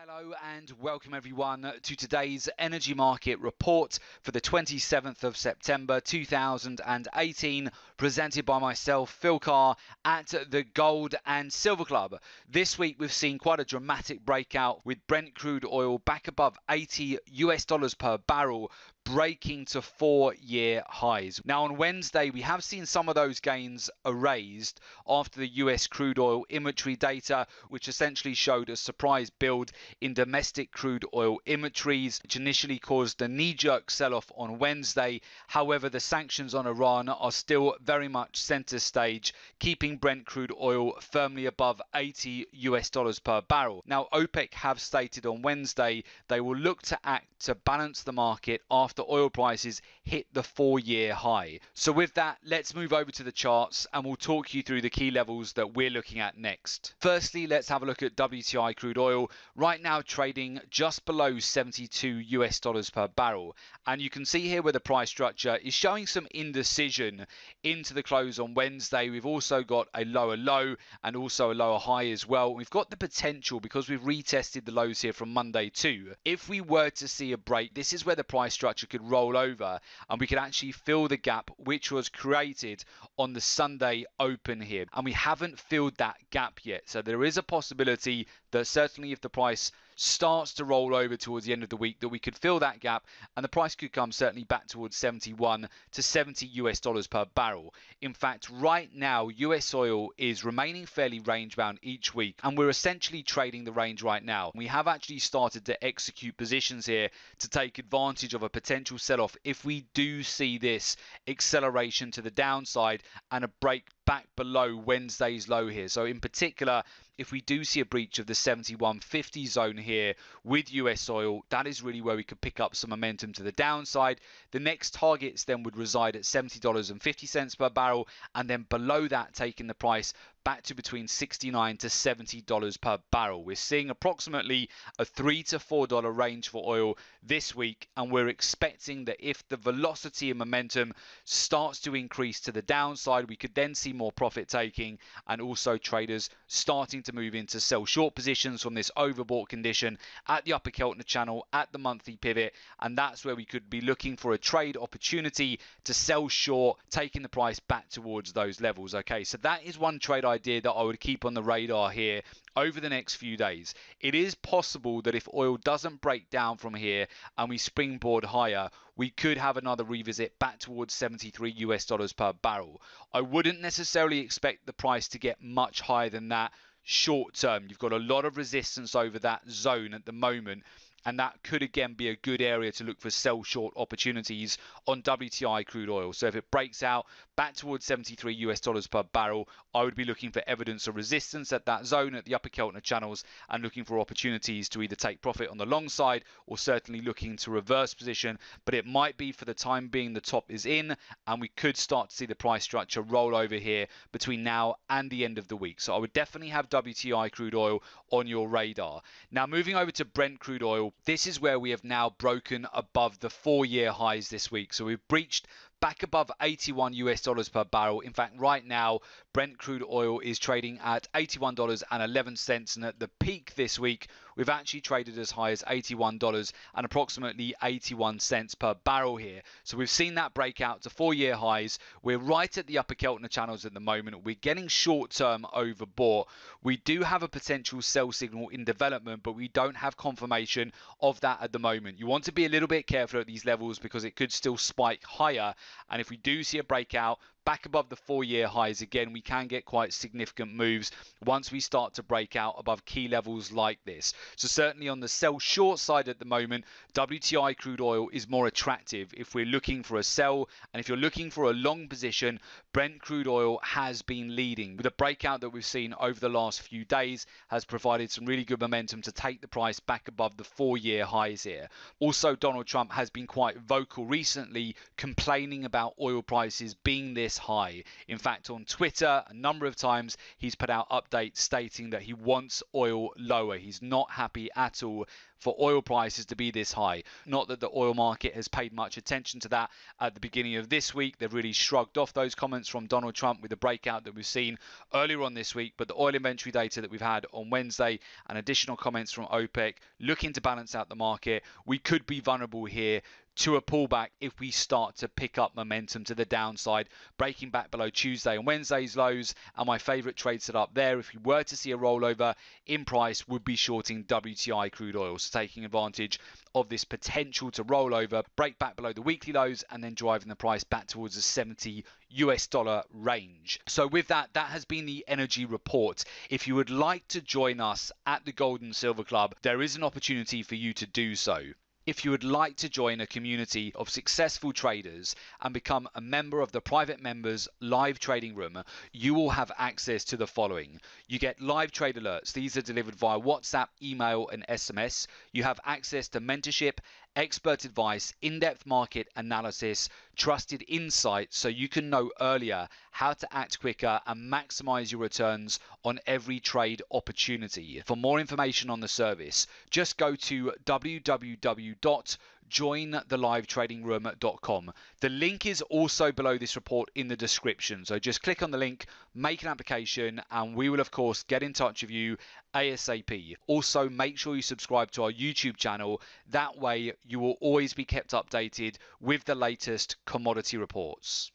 Hello and welcome everyone to today's energy market report for the 27th of September 2018, presented by myself, Phil Carr, at the Gold and Silver Club. This week we've seen quite a dramatic breakout with Brent crude oil back above $80 per barrel, breaking to 4-year highs. Now on Wednesday we have seen some of those gains erased after the US crude oil inventory data, which essentially showed a surprise build in domestic crude oil inventories, which initially caused a knee-jerk sell-off on Wednesday. However, the sanctions on Iran are still very much center stage, keeping Brent crude oil firmly above $80 per barrel. Now OPEC have stated on Wednesday they will look to act to balance the market after oil prices hit the 4-year high. So with that, let's move over to the charts and we'll talk you through the key levels that we're looking at next. Firstly, let's have a look at WTI crude oil. Right now trading just below $72 per barrel, and you can see here where the price structure is showing some indecision into the close on Wednesday. We've also got a lower low and also a lower high as well. We've got the potential, because we've retested the lows here from Monday too, if we were to see a break, this is where the price structure could roll over and we could actually fill the gap which was created on the Sunday open here, and we haven't filled that gap yet. So there is a possibility that certainly if the price starts to roll over towards the end of the week, that we could fill that gap and the price could come certainly back towards $71 to $70 per barrel. In fact, right now US oil is remaining fairly range bound each week, and we're essentially trading the range right now. We have actually started to execute positions here to take advantage of a potential sell-off if we do see this acceleration to the downside and a break back below Wednesday's low here. So in particular, if we do see a breach of the 71.50 zone here with US oil, that is really where we could pick up some momentum to the downside. The next targets then would reside at $70.50 per barrel, and then below that taking the price back to between $69 to $70 per barrel. We're seeing approximately a $3 to $4 range for oil this week, and we're expecting that if the velocity and momentum starts to increase to the downside, we could then see more profit taking and also traders starting to move into sell short positions from this overbought condition at the upper Keltner channel at the monthly pivot, and that's where we could be looking for a trade opportunity to sell short, taking the price back towards those levels. Okay, so that is one trade idea that I would keep on the radar here over the next few days. It is possible that if oil doesn't break down from here and we springboard higher, we could have another revisit back towards $73 per barrel. I wouldn't necessarily expect the price to get much higher than that short term. You've got a lot of resistance over that zone at the moment, and that could again be a good area to look for sell short opportunities on WTI crude oil. So if it breaks out back towards $73 per barrel, I would be looking for evidence of resistance at that zone at the upper Keltner channels and looking for opportunities to either take profit on the long side or certainly looking to reverse position. But it might be for the time being the top is in, and we could start to see the price structure roll over here between now and the end of the week. So I would definitely have WTI crude oil on your radar. Now moving over to Brent crude oil, this is where we have now broken above the 4-year highs this week. So we've breached back above $81 per barrel. In fact, right now, Brent crude oil is trading at $81.11, and at the peak this week, we've actually traded as high as $81 and approximately 81 cents per barrel here. So we've seen that breakout to 4-year highs. We're right at the upper Keltner channels at the moment. We're getting short-term overbought. We do have a potential sell signal in development, but we don't have confirmation of that at the moment. You want to be a little bit careful at these levels because it could still spike higher. And if we do see a breakout back above the 4-year highs again, we can get quite significant moves once we start to break out above key levels like this. So certainly on the sell short side at the moment, WTI crude oil is more attractive if we're looking for a sell, and if you're looking for a long position, Brent crude oil has been leading. With the breakout that we've seen over the last few days has provided some really good momentum to take the price back above the 4-year highs here. Also, Donald Trump has been quite vocal recently complaining about oil prices being this this high. In fact, on Twitter, a number of times he's put out updates stating that he wants oil lower. He's not happy at all for oil prices to be this high. Not that the oil market has paid much attention to that at the beginning of this week. They've really shrugged off those comments from Donald Trump with the breakout that we've seen earlier on this week. But the oil inventory data that we've had on Wednesday and additional comments from OPEC looking to balance out the market, we could be vulnerable here to a pullback if we start to pick up momentum to the downside, breaking back below Tuesday and Wednesday's lows. And my favorite trade set up there, if we were to see a rollover in price, would be shorting WTI crude oil. So taking advantage of this potential to roll over, break back below the weekly lows, and then driving the price back towards the $70 range. So with that, that has been the energy report. If you would like to join us at the Gold and Silver Club, there is an opportunity for you to do so. If you would like to join a community of successful traders and become a member of the private members live trading room, you will have access to the following. You get live trade alerts. These are delivered via WhatsApp, email and SMS. You have access to mentorship, expert advice, in-depth market analysis, trusted insight so you can know earlier how to act quicker and maximize your returns on every trade opportunity. For more information on the service, just go to www.jointhelivetradingroom.com. The link is also below this report in the description. So just click on the link, make an application, and we will of course get in touch with you ASAP. Also, make sure you subscribe to our YouTube channel. That way you will always be kept updated with the latest commodity reports.